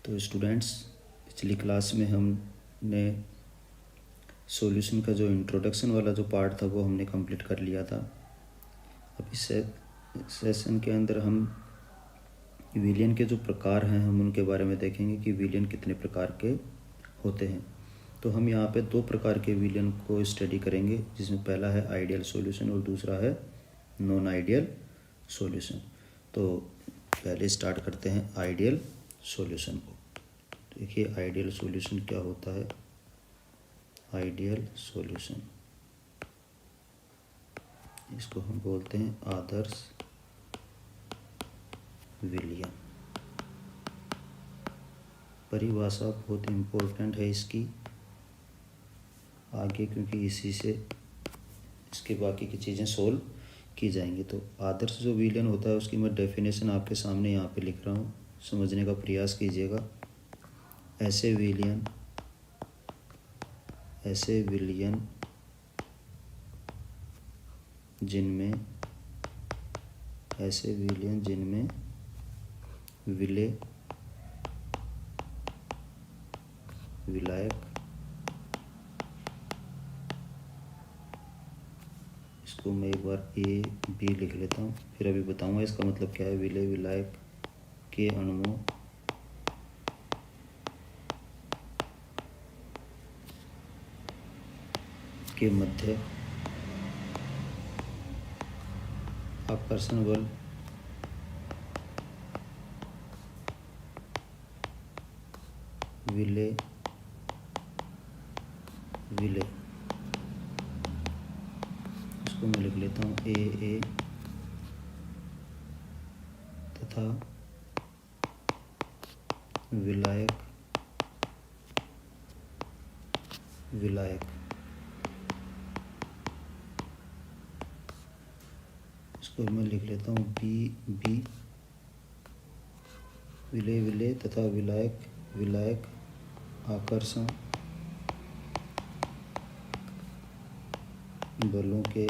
तो स्टूडेंट्स, पिछली क्लास में हमने सॉल्यूशन का जो इंट्रोडक्शन वाला जो पार्ट था वो हमने कंप्लीट कर लिया था। अब इस सेशन के अंदर हम विलियन के जो प्रकार हैं हम उनके बारे में देखेंगे कि विलियन कितने प्रकार के होते हैं। तो हम यहाँ पे दो प्रकार के विलियन को स्टडी करेंगे, जिसमें पहला है आइडियल सॉल्यूशन और दूसरा है नॉन आइडियल सॉल्यूशन। तो पहले स्टार्ट करते हैं आइडियल सॉल्यूशन को। देखिए आइडियल सॉल्यूशन क्या होता है। आइडियल सॉल्यूशन, इसको हम बोलते हैं आदर्श विलियन। परिभाषा बहुत इम्पोर्टेंट है इसकी आगे, क्योंकि इसी से इसके बाकी की चीज़ें सोल्व की जाएंगी। तो आदर्श जो विलियन होता है उसकी मैं डेफिनेशन आपके सामने यहाँ पे लिख रहा हूँ, समझने का प्रयास कीजिएगा। ऐसे विलियन जिनमें विलेय, विलायक, इसको मैं एक बार ए बी लिख लेता हूँ, फिर अभी बताऊँगा इसका मतलब क्या है। विलेय विलायक के अणुओं के मध्य आकर्षण बल विलेय इसको मैं लिख लेता हूँ ए तथा विलायक इसको मैं लिख लेता हूँ बी विलेय तथा विलायक आकर्षण बलों के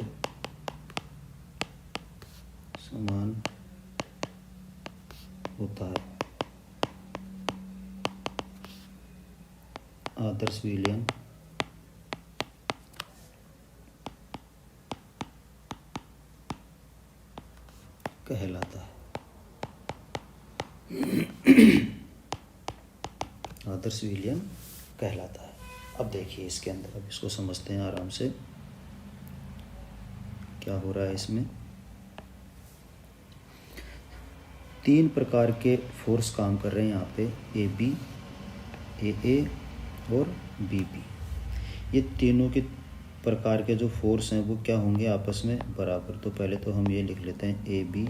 समान होता है। आदर्श विलियन कहलाता है। आदर्श विलियन कहलाता है। अब देखिए इसके अंदर, अब इसको समझते हैं आराम से क्या हो रहा है इसमें। तीन प्रकार के फोर्स काम कर रहे हैं यहाँ पे, ए बी, ए और बी बी। ये तीनों के प्रकार के जो फोर्स हैं वो क्या होंगे, आपस में बराबर। तो पहले तो हम ये लिख लेते हैं A B,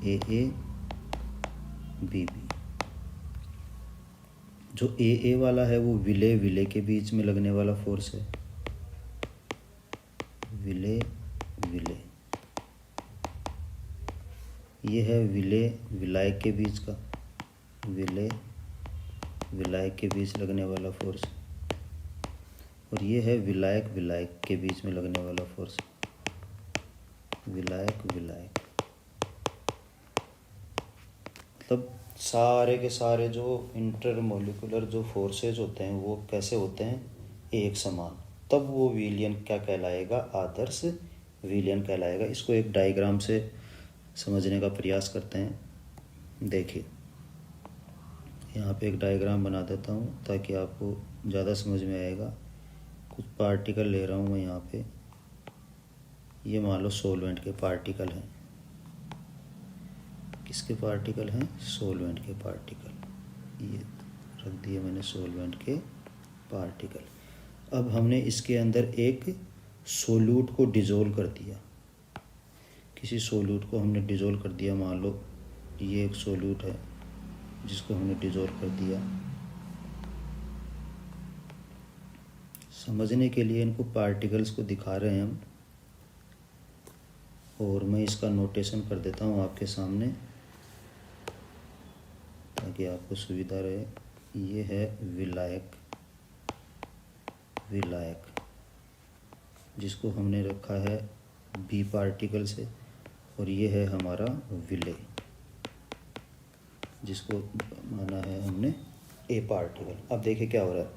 A B B. जो ए वाला है वो विलेय के बीच में लगने वाला फोर्स है, विलेय। ये है विलेय विलायक के बीच का, विलायक के बीच लगने वाला फोर्स। और ये है विलायक के बीच में लगने वाला फोर्स, विलायक। मतलब सारे के सारे जो इंटरमोलिकुलर जो फोर्सेज होते हैं वो कैसे होते हैं, एक समान। तब वो विलियन क्या कहलाएगा, आदर्श विलियन कहलाएगा। इसको एक डायग्राम से समझने का प्रयास करते हैं। देखिए यहाँ पे एक डायग्राम बना देता हूँ ताकि आपको ज़्यादा समझ में आएगा। कुछ पार्टिकल ले रहा हूँ मैं यहाँ पे, ये मान लो सॉल्वेंट के पार्टिकल हैं। किसके पार्टिकल हैं, सॉल्वेंट के पार्टिकल। ये रख दिए मैंने सॉल्वेंट के पार्टिकल। अब हमने इसके अंदर एक सोल्यूट को डिज़ोल्व कर दिया, किसी सोल्यूट को हमने डिज़ोल्व कर दिया। मान लो ये एक सोल्यूट है जिसको हमने डिज़ोल्व कर दिया। समझने के लिए इनको पार्टिकल्स को दिखा रहे हैं हम, और मैं इसका नोटेशन कर देता हूँ आपके सामने ताकि आपको सुविधा रहे। ये है विलायक जिसको हमने रखा है बी पार्टिकल से, और ये है हमारा विलेय। जिसको माना है हमने ए पार्टिकल। अब देखिए क्या हो रहा है,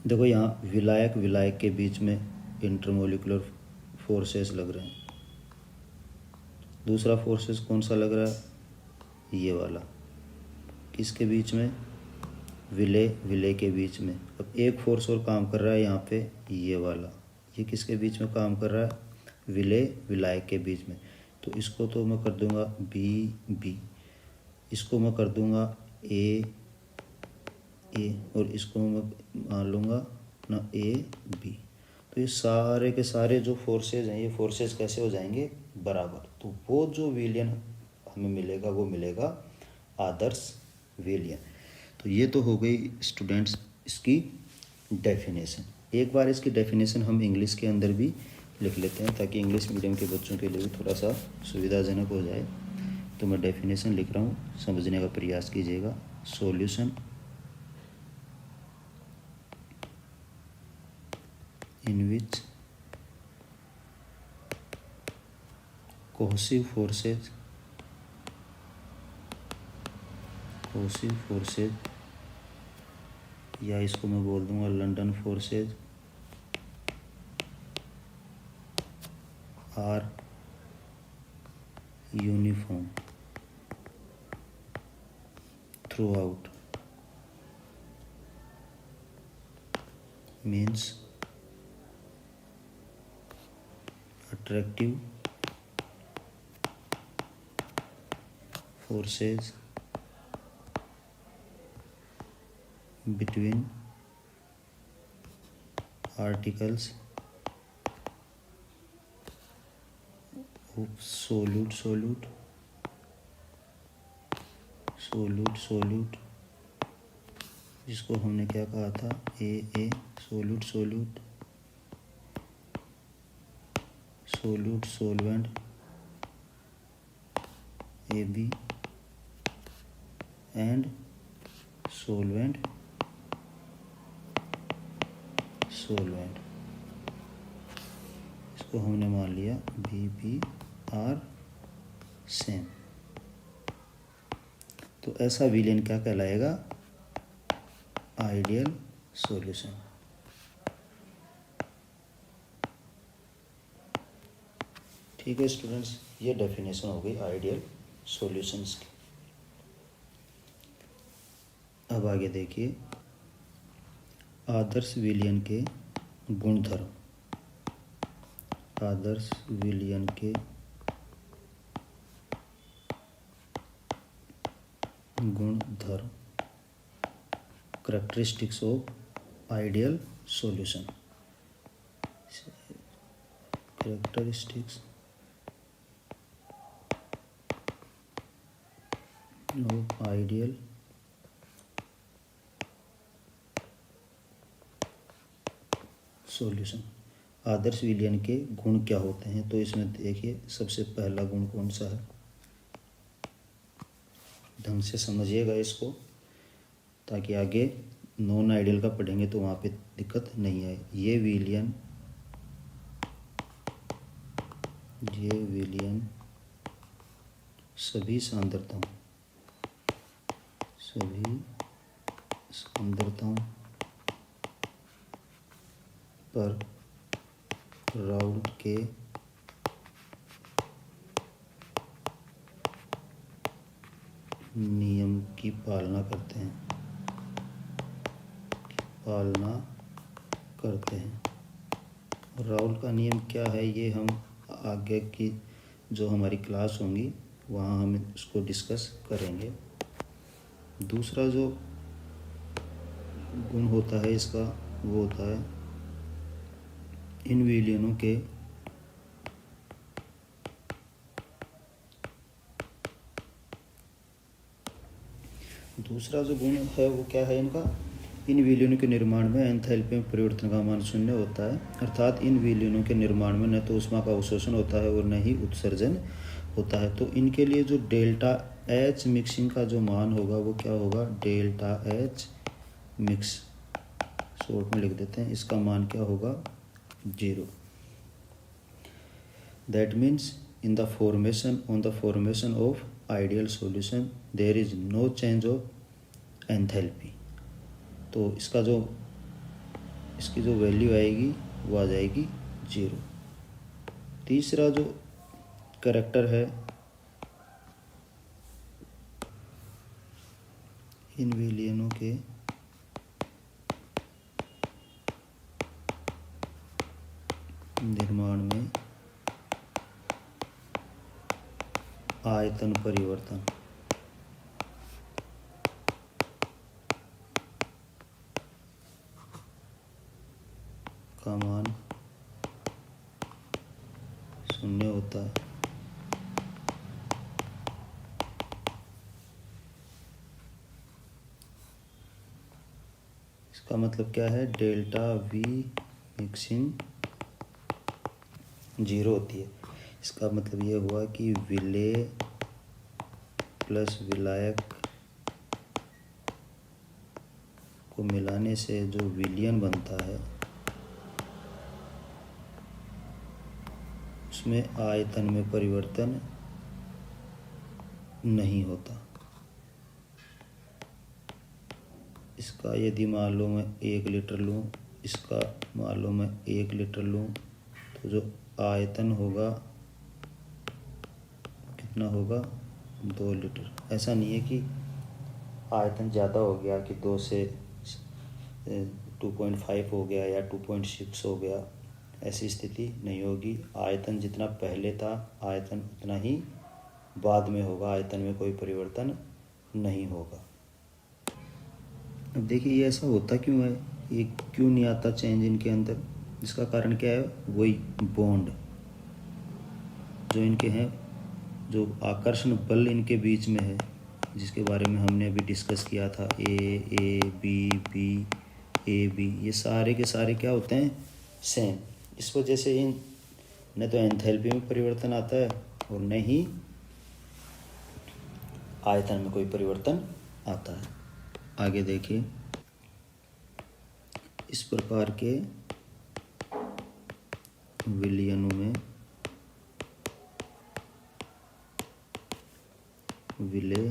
देखो यहाँ विलायक विलायक के बीच में इंटरमोलिकुलर फोर्सेस लग रहे हैं। दूसरा फोर्सेस कौन सा लग रहा है, ये वाला, किसके बीच में, विलय विलय के बीच में। अब एक फोर्स और काम कर रहा है यहाँ पे, ये वाला, ये किसके बीच में काम कर रहा है, विलय विलायक के बीच में। तो इसको तो मैं कर दूंगा बी बी, इसको मैं कर दूंगा ए ए, और इसको मैं मान लूँगा ना ए बी। तो ये सारे के सारे जो फोर्सेज हैं, ये फोर्सेज कैसे हो जाएंगे, बराबर। तो वो जो विलयन हमें मिलेगा वो मिलेगा आदर्श विलयन। तो ये तो हो गई स्टूडेंट्स इसकी डेफिनेशन। एक बार इसकी डेफिनेशन हम इंग्लिश के अंदर भी लिख लेते हैं ताकि इंग्लिश मीडियम के बच्चों के लिए भी थोड़ा सा सुविधाजनक हो जाए। तो मैं डेफिनेशन लिख रहा हूँ, समझने का प्रयास कीजिएगा। Solution in which cohesive forces या इसको मैं बोल दूंगा London forces are uniform throughout, means attractive forces between articles of solute जिसको हमने क्या कहा था, ए solute solvent AB and solvent इसको हमने मान लिया BBR सेम। तो ऐसा विलयन क्या कहलाएगा, आइडियल सॉल्यूशन। ठीक है स्टूडेंट्स, ये डेफिनेशन हो गई आइडियल सॉल्यूशंस की। अब आगे देखिए आदर्श विलयन के गुणधर्म। आदर्श विलयन के गुणधर्म, characteristics of ideal solution. Characteristics of ideal solution. आदर्श विलयन के गुण क्या होते हैं, तो इसमें देखिए सबसे पहला गुण कौन सा है, ढंग से समझिएगा इसको ताकि आगे नॉन आइडियल का पढ़ेंगे तो वहाँ पे दिक्कत नहीं आए। ये विलयन सभी सांद्रताओं पर राउल्ट के नियम की पालना करते हैं। राउल्ट का नियम क्या है, ये हम आगे की जो हमारी क्लास होंगी वहाँ हम इसको डिस्कस करेंगे। दूसरा जो गुण होता है इसका वो होता है इन विलयनों के दूसरा जो गुण है वो क्या है इनका, इन विलयनों के निर्माण में एंथैल्पी में परिवर्तन का मान शून्य होता है। अर्थात इन विलयनों के निर्माण में न तो ऊष्मा का अवशोषण होता है और न ही उत्सर्जन होता है। तो इनके लिए जो डेल्टा एच मिक्सिंग का जो मान होगा वो क्या होगा, डेल्टा एच मिक्स, शॉर्ट में लिख देते हैं, इसका मान क्या होगा, 0। That means on the formation of ideal solution there is no change of enthalpy. तो इसकी जो वैल्यू आएगी वो आ जाएगी 0। तीसरा जो करैक्टर है इन विलियनों के निर्माण में आयतन परिवर्तन का मान 0 होता है। इसका मतलब क्या है, डेल्टा वी मिक्सिंग 0 होती है। इसका मतलब ये हुआ कि विलेय प्लस विलायक को मिलाने से जो विलियन बनता है उसमें आयतन में परिवर्तन नहीं होता। इसका यदि मान लो मैं 1 लीटर लूँ, इसका मान लो मैं 1 लीटर लूँ, तो जो आयतन होगा कितना होगा, 2 लीटर। ऐसा नहीं है कि आयतन ज़्यादा हो गया कि 2 से 2.5 हो गया या 2.6 हो गया, ऐसी स्थिति नहीं होगी। आयतन जितना पहले था आयतन उतना ही बाद में होगा, आयतन में कोई परिवर्तन नहीं होगा। अब देखिए ये ऐसा होता क्यों है, ये क्यों नहीं आता चेंज इनके अंदर? इसका कारण क्या है, वही बॉन्ड जो इनके हैं, जो आकर्षण बल इनके बीच में है, जिसके बारे में हमने अभी डिस्कस किया था, A B B A B, ये सारे के सारे क्या होते हैं, सेम। इस वजह से इन न तो एंथैल्पी में परिवर्तन आता है और न ही आयतन में कोई परिवर्तन आता है। आगे देखिए, इस प्रकार के विलयनों में विलेय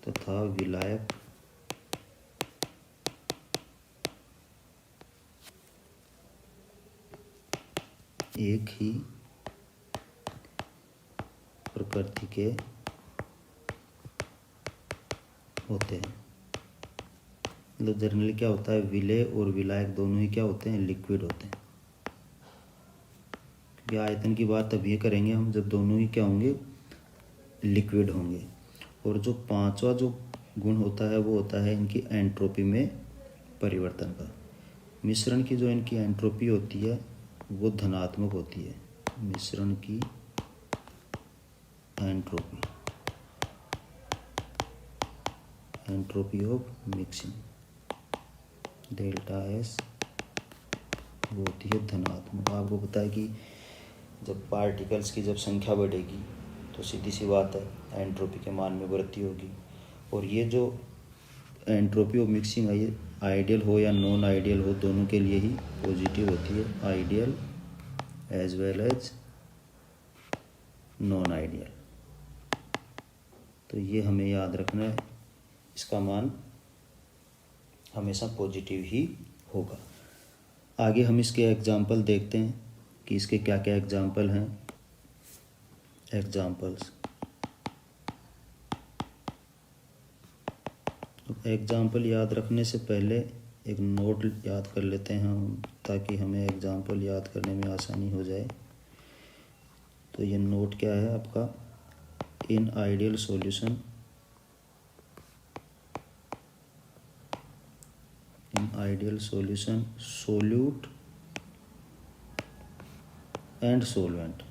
तथा विलायक एक ही प्रकृति के होते हैं। मतलब जनरली क्या होता है, विलेय और विलायक दोनों ही क्या होते हैं, लिक्विड होते हैं। क्योंकि आयतन की बात तब ये करेंगे हम जब दोनों ही क्या होंगे, लिक्विड होंगे। और जो पांचवा जो गुण होता है वो होता है इनकी एंट्रोपी में परिवर्तन का। मिश्रण की जो इनकी एंट्रोपी होती है वो धनात्मक होती है। मिश्रण की entropy, entropy of mixing, delta S वो होती है धनात्मक। आपको पता है कि जब पार्टिकल्स की जब संख्या बढ़ेगी तो सीधी सी बात है एंट्रोपी के मान में वृद्धि होगी। और ये जो एंट्रोपी ऑफ मिक्सिंग है ये आइडियल हो या नॉन आइडियल हो दोनों के लिए ही पॉजिटिव होती है, ideal as well as non ideal. तो ये हमें याद रखना है, इसका मान हमेशा पॉजिटिव ही होगा। आगे हम इसके एग्जाम्पल देखते हैं कि इसके क्या क्या एग्जाम्पल हैं। एग्जाम्पल्स, एग्जाम्पल याद रखने से पहले एक नोट याद कर लेते हैं हम, ताकि हमें एग्जाम्पल याद करने में आसानी हो जाए। तो ये नोट क्या है आपका, in ideal solution, in ideal solution solute and solvent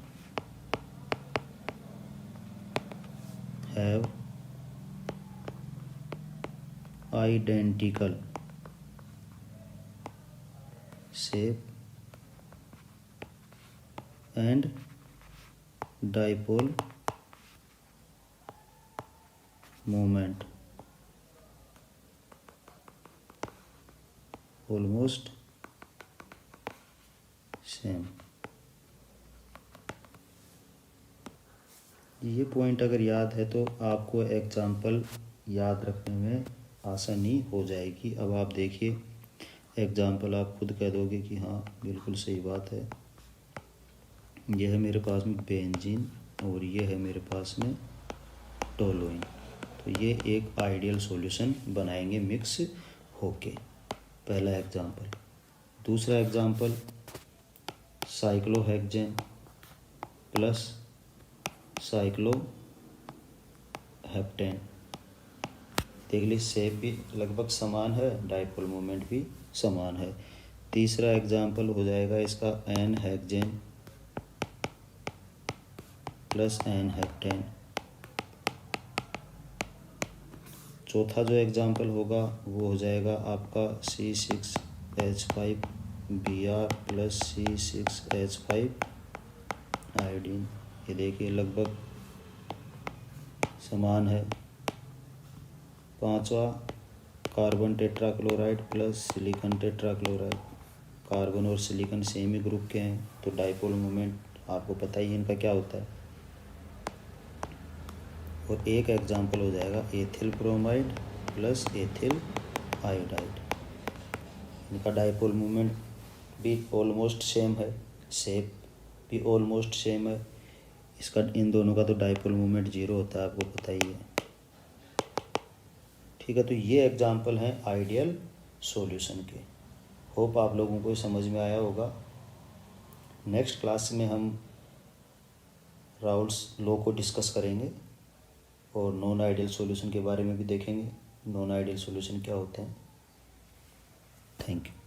have identical shape and dipole moment, almost same। ये पॉइंट अगर याद है तो आपको एग्जाम्पल याद रखने में आसानी हो जाएगी। अब आप देखिए एग्जाम्पल, आप खुद कह दोगे कि हाँ बिल्कुल सही बात है। यह है मेरे पास में बेंजीन और ये है मेरे पास में टोलुइन। तो ये एक आइडियल सॉल्यूशन बनाएंगे मिक्स होके, पहला एग्जाम्पल। दूसरा एग्जाम्पल साइक्लोहेक्सेन प्लस साइक्लोहेप्टेन। देख लीजिए शेप भी लगभग समान है, डाइपोल मोमेंट भी समान है। तीसरा एग्जाम्पल हो जाएगा इसका n hexane plus n heptane. चौथा जो एग्जाम्पल होगा वो हो जाएगा आपका C6H5Br प्लस C6H5 आयोडीन। ये देखिए लगभग समान है। पांचवा carbon tetrachloride plus silicon tetrachloride. Carbon और सिलिकॉन सेम ही ग्रुप के हैं, तो डाइपोल मोमेंट आपको पता ही है इनका क्या होता है। और एक एग्जाम्पल हो जाएगा ethyl bromide plus ethyl iodide. इनका डाइपोल मोमेंट भी ऑलमोस्ट सेम है, शेप भी ऑलमोस्ट सेम है। इसका इन दोनों का तो डाइपोल मोमेंट 0 होता है, आपको पता ही है। ठीक है, तो ये एग्जाम्पल हैं आइडियल सॉल्यूशन के। होप आप लोगों को समझ में आया होगा। नेक्स्ट क्लास में हम राउल्स लॉ को डिस्कस करेंगे और नॉन आइडियल सॉल्यूशन के बारे में भी देखेंगे। नॉन आइडियल सॉल्यूशन क्या होते हैं। Thank you.